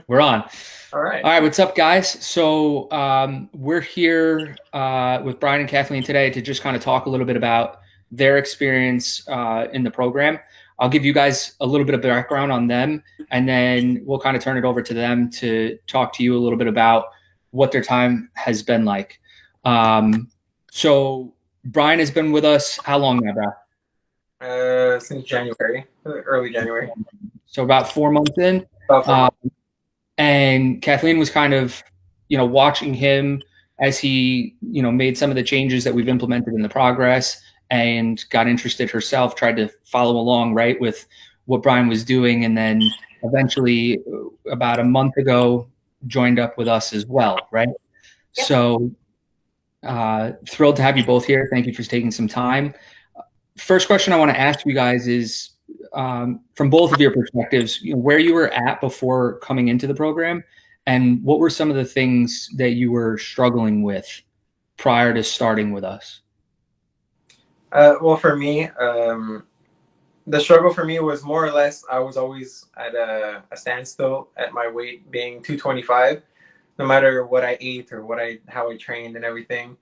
We're on. All right. All right, what's up, guys? So we're here with Bryan and Kathleen today to just kind of talk a little bit about their experience in the program. I'll give you guys a little bit of background on them, and then we'll kind of turn it over to them to talk to you a little bit about what their time has been like. So Bryan has been with us how long now, bro? Since January, early January. So about 4 months in. About 4 months. And Kathleen was kind of, watching him as he, made some of the changes that we've implemented in the progress and got interested herself, tried to follow along, right, with what Bryan was doing. And then eventually, about a month ago, joined up with us as well, right? Yep. So thrilled to have you both here. Thank you for taking some time. First question I want to ask you guys is, from both of your perspectives, where you were at before coming into the program, and what were some of the things that you were struggling with prior to starting with us? Well, for me, the struggle for me was more or less I was always at a standstill at my weight being 225, no matter what I ate or how I trained and everything,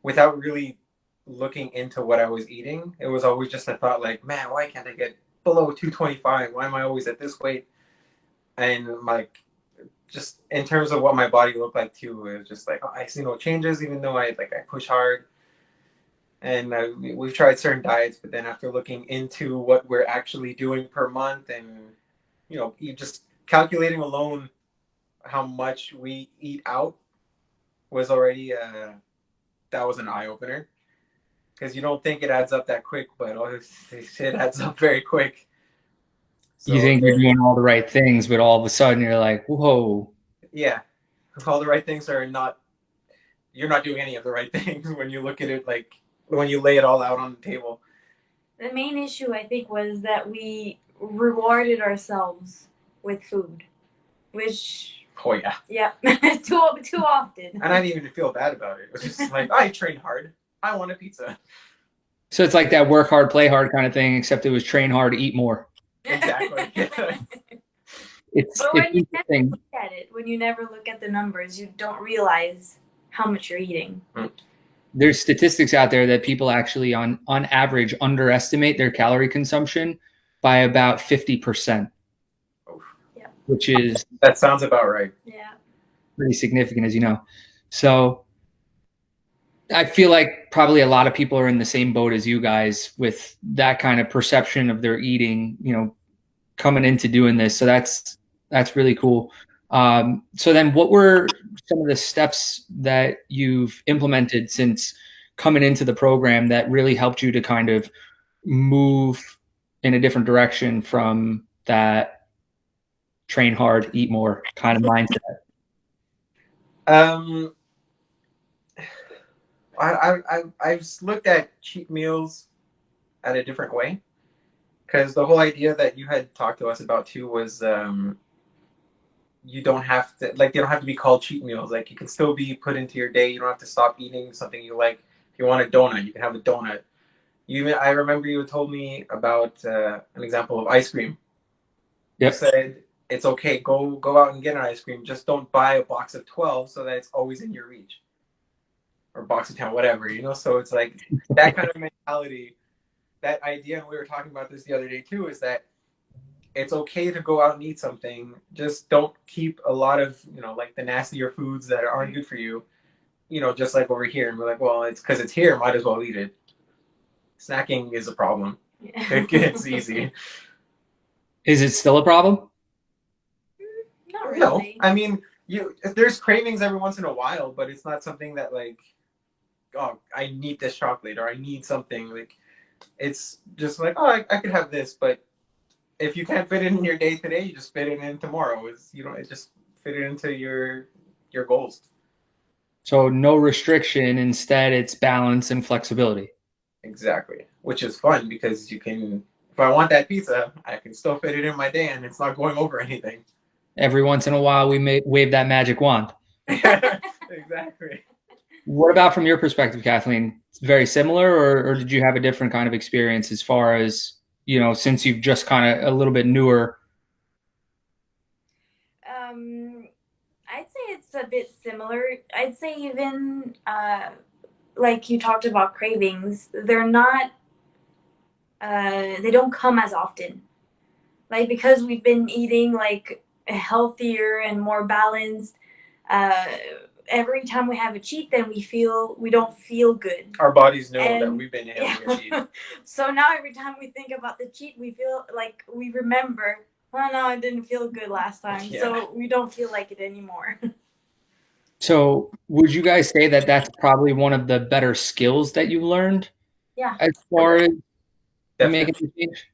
without really looking into what I was eating. It was always just a thought like, man, why can't I get below 225? Why am I always at this weight? And like, just in terms of what my body looked like too, it was just like, oh, I see no changes, even though I push hard. And we've tried certain diets, but then after looking into what we're actually doing per month, and you just calculating alone how much we eat out was already that was an eye opener, because you don't think it adds up that quick, but it adds up very quick. So, you think you're doing all the right things, but all of a sudden you're like, whoa. Yeah, all the right things are not. You're not doing any of the right things when you look at it, like when you lay it all out on the table. The main issue, I think, was that we rewarded ourselves with food, which. Oh yeah. Yeah, too often. And I didn't even feel bad about it. It was just like, I trained hard. I want a pizza. So it's like that work hard, play hard kind of thing, except it was train hard, eat more. Exactly. But when you never look at it, when you never look at the numbers, you don't realize how much you're eating. There's statistics out there that people actually on average underestimate their calorie consumption by about 50%. Yeah. Which is, that sounds about right. Yeah. Pretty significant, as you know. So I feel like probably a lot of people are in the same boat as you guys with that kind of perception of their eating, coming into doing this. So that's really cool. So then what were some of the steps that you've implemented since coming into the program that really helped you to kind of move in a different direction from that train hard, eat more kind of mindset? I've looked at cheat meals at a different way, because the whole idea that you had talked to us about too was you don't have to, like, they don't have to be called cheat meals. Like, you can still be put into your day. You don't have to stop eating something you like. If you want a donut, you can have a donut. I remember you told me about an example of ice cream. Yep. You said it's okay, go out and get an ice cream. Just don't buy a box of 12 so that it's always in your reach. Or box of 10, whatever, So it's like that kind of mentality, that idea, and we were talking about this the other day too, is that it's okay to go out and eat something. Just don't keep a lot of, like the nastier foods that aren't good for you, just like over here. And we're like, well, it's because it's here, might as well eat it. Snacking is a problem. Yeah. It's easy. Is it still a problem? Not really. No, I mean, there's cravings every once in a while, but it's not something that like, oh, I need this chocolate or I need something. Like, it's just like, oh, I could have this, but if you can't fit it in your day today, you just fit it in tomorrow. It just fit it into your goals. So no restriction. Instead, it's balance and flexibility. Exactly, which is fun because you can. If I want that pizza, I can still fit it in my day, and it's not going over anything. Every once in a while, we may wave that magic wand. Exactly. What about from your perspective, Kathleen? Very similar, or did you have a different kind of experience as far as, since you've just kind of a little bit newer a bit similar. I'd say even like you talked about cravings, they're not they don't come as often. Like because we've been eating like healthier and more balanced, uh, every time we have a cheat, then we don't feel good. Our bodies know that And we've been having a cheat. so now every time we think about the cheat, we feel like we remember, oh no, I didn't feel good last time. Yeah. So we don't feel like it anymore. So would you guys say that that's probably one of the better skills that you learned Yeah. as far as making Definitely. the change?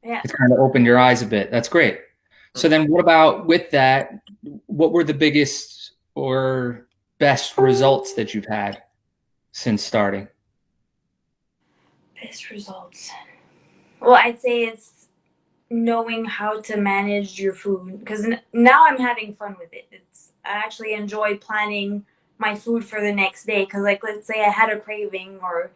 Yeah. It's kind of opened your eyes a bit. That's great. So then what about with that, what were the biggest or best results that you've had since starting? Best results. Well, I'd say it's knowing how to manage your food because now I'm having fun with it. I actually enjoy planning my food for the next day because, like, let's say I had a craving, or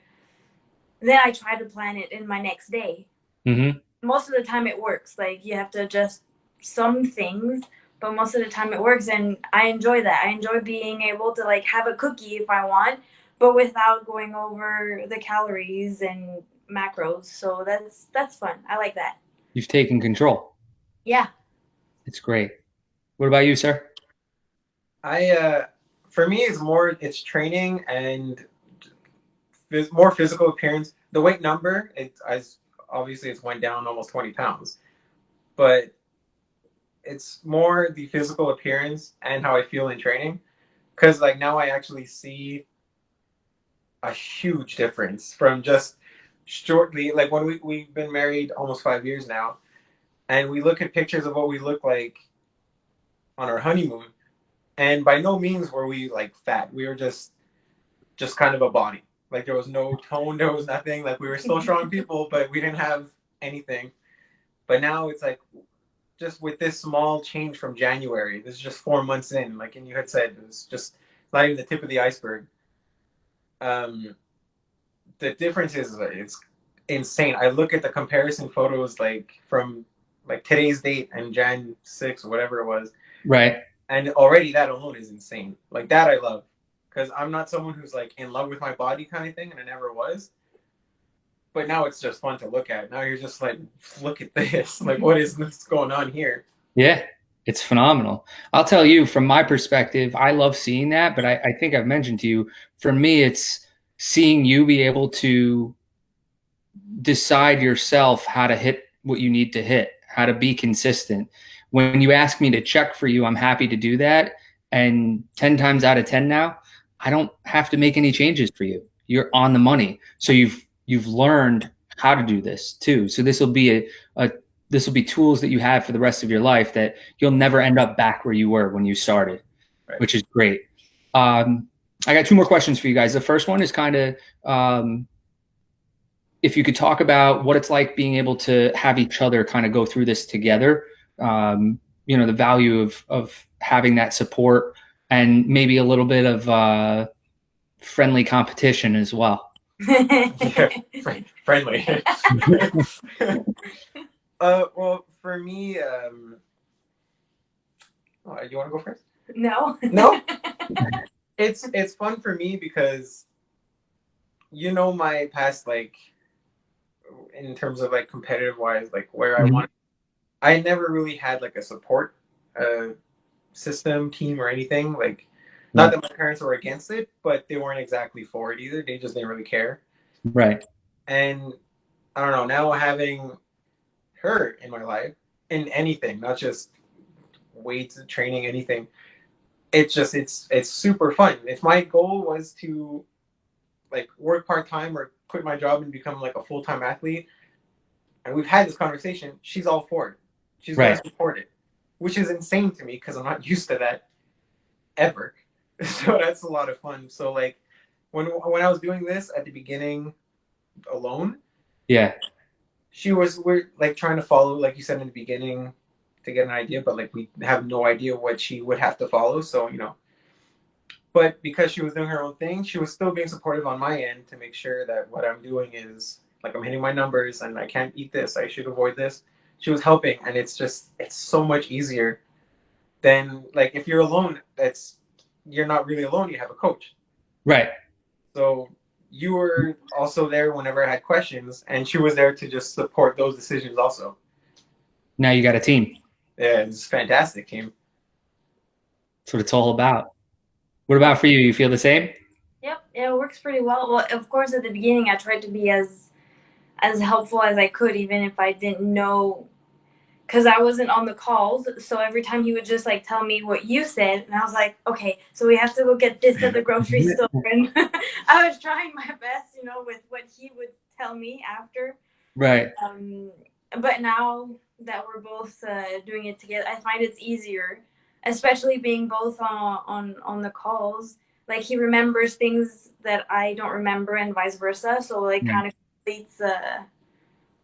then I try to plan it in my next day. Mm-hmm. Most of the time it works. Like you have to adjust some things, but most of the time it works, and I enjoy that. I enjoy being able to like have a cookie if I want, but without going over the calories and macros. So that's fun. I like that. You've taken control. Yeah. It's great. What about you, sir? For me, it's training and more physical appearance. The weight number, obviously it's went down almost 20 pounds, but it's more the physical appearance and how I feel in training. Because like now I actually see a huge difference from just shortly, like when we've been married almost 5 years now, and we look at pictures of what we look like on our honeymoon, and by no means were we like fat. We were just kind of a body. Like there was no tone, there was nothing. Like we were still strong people, but we didn't have anything. But now it's like just with this small change from January, this is just 4 months in. Like and you had said, it was just not even the tip of the iceberg. The difference is it's insane. I look at the comparison photos like from like today's date and Jan 6th or whatever it was. Right. And already that alone is insane. Like that I love. Because I'm not someone who's like in love with my body kind of thing, and I never was. But now it's just fun to look at. Now you're just like, look at this. Like, what is this going on here? Yeah, it's phenomenal. I'll tell you from my perspective, I love seeing that, but I think I've mentioned to you, for me, it's seeing you be able to decide yourself how to hit what you need to hit, how to be consistent. When you ask me to check for you, I'm happy to do that. And 10 times out of 10 now, I don't have to make any changes for you. You're on the money. So you've learned how to do this too. So this will be this will be tools that you have for the rest of your life that you'll never end up back where you were when you started, Right. which is great. I got two more questions for you guys. The first one is kind of if you could talk about what it's like being able to have each other kind of go through this together, the value of having that support and maybe a little bit of friendly competition as well. Yeah, friendly. Well, for me, you want to go first? No. No. It's fun for me because my past, like in terms of like competitive wise, like where I want. I never really had like a support system, team, or anything. Like, not that my parents were against it, but they weren't exactly for it either. They just didn't really care. Right. And I don't know. Now having her in my life in anything, not just weights, training, anything. It's super fun. If my goal was to like work part-time or quit my job and become like a full-time athlete, and we've had this conversation, she's all for it. She's going to support it, which is insane to me because I'm not used to that ever. So that's a lot of fun. So like when I was doing this at the beginning alone, yeah, we're like trying to follow, like you said in the beginning, to get an idea, but like we have no idea what she would have to follow. So but because she was doing her own thing, she was still being supportive on my end to make sure that what I'm doing is like I'm hitting my numbers and I can't eat this, I should avoid this. She was helping, and it's so much easier then like if you're alone, you're not really alone. You have a coach. Right. So you were also there whenever I had questions, and she was there to just support those decisions also. Now you got a team. Yeah, it's a fantastic team. That's what it's all about. What about for you? You feel the same? Yep, it works pretty well. Well, of course, at the beginning, I tried to be as helpful as I could, even if I didn't know, because I wasn't on the calls. So every time he would just like tell me what you said, and I was like, okay, so we have to go get this at the grocery store. And I was trying my best, with what he would tell me after. Right. But now that we're both doing it together, I find it's easier, especially being both on the calls. Like he remembers things that I don't remember, and vice versa. So like kind of completes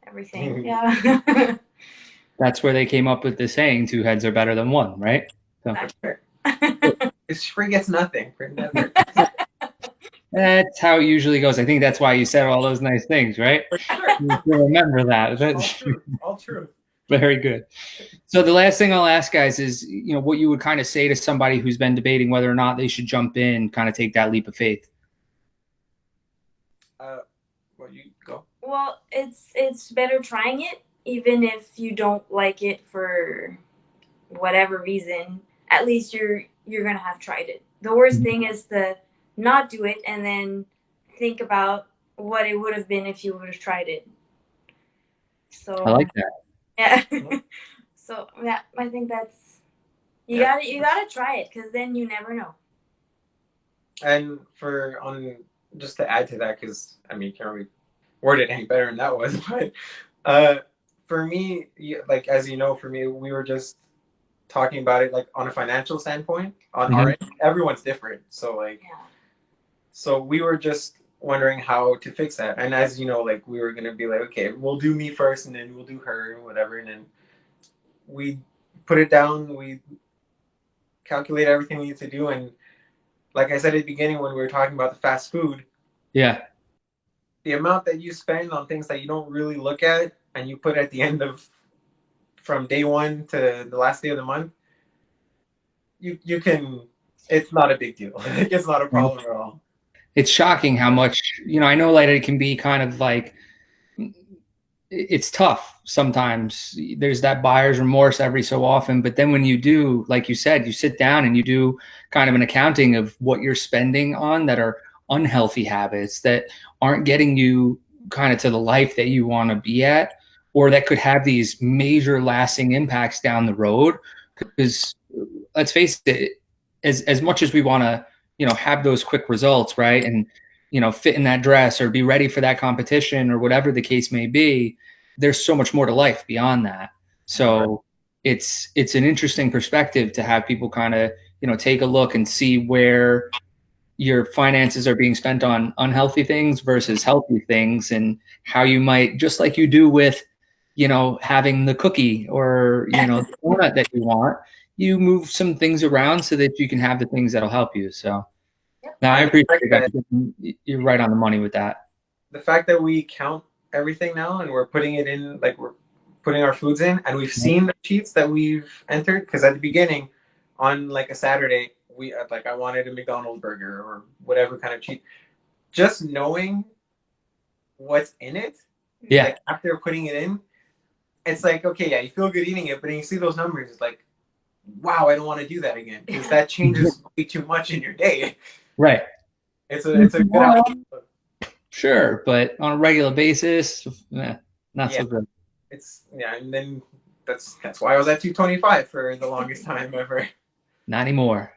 everything. Yeah. That's where they came up with the saying, 2 heads are better than one, right? So. His free gets nothing for never. That's how it usually goes. I think that's why you said all those nice things, right? For sure. You remember that. All true. Very good. So the last thing I'll ask guys is, what you would kind of say to somebody who's been debating whether or not they should jump in, kind of take that leap of faith. Well, you go. Well, it's better trying it, even if you don't like it for whatever reason. At least you're gonna have tried it. The worst thing is to not do it and then think about what it would have been if you would have tried it. So I like that. Yeah. So yeah, I think that's you gotta try it, because then you never know. And just to add to that, because can't really word it any better than that was, but for me, like as you know, for me, we were just talking about it like on a financial standpoint. On our end, everyone's different, so like, so we were just wondering how to fix that. And as you know, like we were gonna be like, okay, we'll do me first, and then we'll do her, and whatever, and then we put it down, we calculate everything we need to do, and like I said at the beginning when we were talking about the fast food, the amount that you spend on things that you don't really look at and you put at the end of from day one to the last day of the month, you can, it's not a big deal. It's not a problem at all. It's shocking how much, I know like it can be kind of like, it's tough sometimes. There's that buyer's remorse every so often, but then when you do, like you said, you sit down and you do kind of an accounting of what you're spending on that are unhealthy habits that aren't getting you kind of to the life that you want to be at, or that could have these major lasting impacts down the road. Because let's face it, as much as we want to, have those quick results, right? And, fit in that dress or be ready for that competition or whatever the case may be, there's so much more to life beyond that. So it's an interesting perspective to have people kind of, take a look and see where your finances are being spent on unhealthy things versus healthy things, and how you might, just like you do with, having the cookie or, the donut that you want, you move some things around so that you can have the things that'll help you. So now I appreciate it. You're right on the money with that. The fact that we count everything now and we're putting it in, like we're putting our foods in, and we've seen the sheets that we've entered. Because at the beginning, on like a Saturday, we like I wanted a McDonald's burger or whatever kind of cheat. Just knowing what's in it, like after putting it in, it's like, okay, yeah, you feel good eating it, but then you see those numbers, it's like, wow, I don't want to do that again, because that changes way too much in your day. Right. It's a good outcome. Sure, but on a regular basis, not so good. And then that's why I was at 225 for the longest time ever. Not anymore.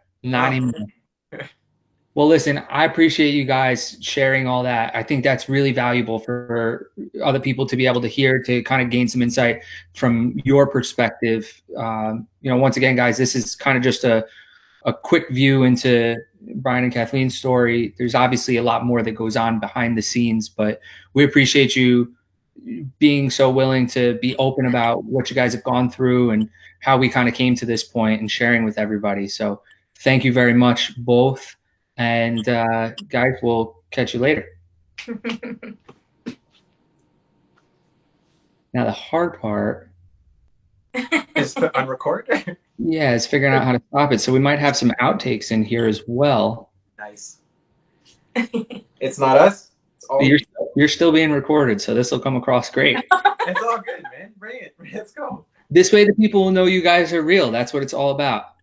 Well, listen, I appreciate you guys sharing all that. I think that's really valuable for other people to be able to hear, to kind of gain some insight from your perspective. Once again, guys, this is kind of just a quick view into Bryan and Kathleen's story. There's obviously a lot more that goes on behind the scenes, but we appreciate you being so willing to be open about what you guys have gone through and how we kind of came to this point and sharing with everybody. So thank you very much, both. And guys, we'll catch you later. Now the hard part Is to unrecord. Yeah, it's figuring out how to stop it. So we might have some outtakes in here as well. Nice. It's not us. It's all You're still being recorded, so this will come across great. It's all good, man. Bring it. Let's go. This way the people will know you guys are real. That's what it's all about.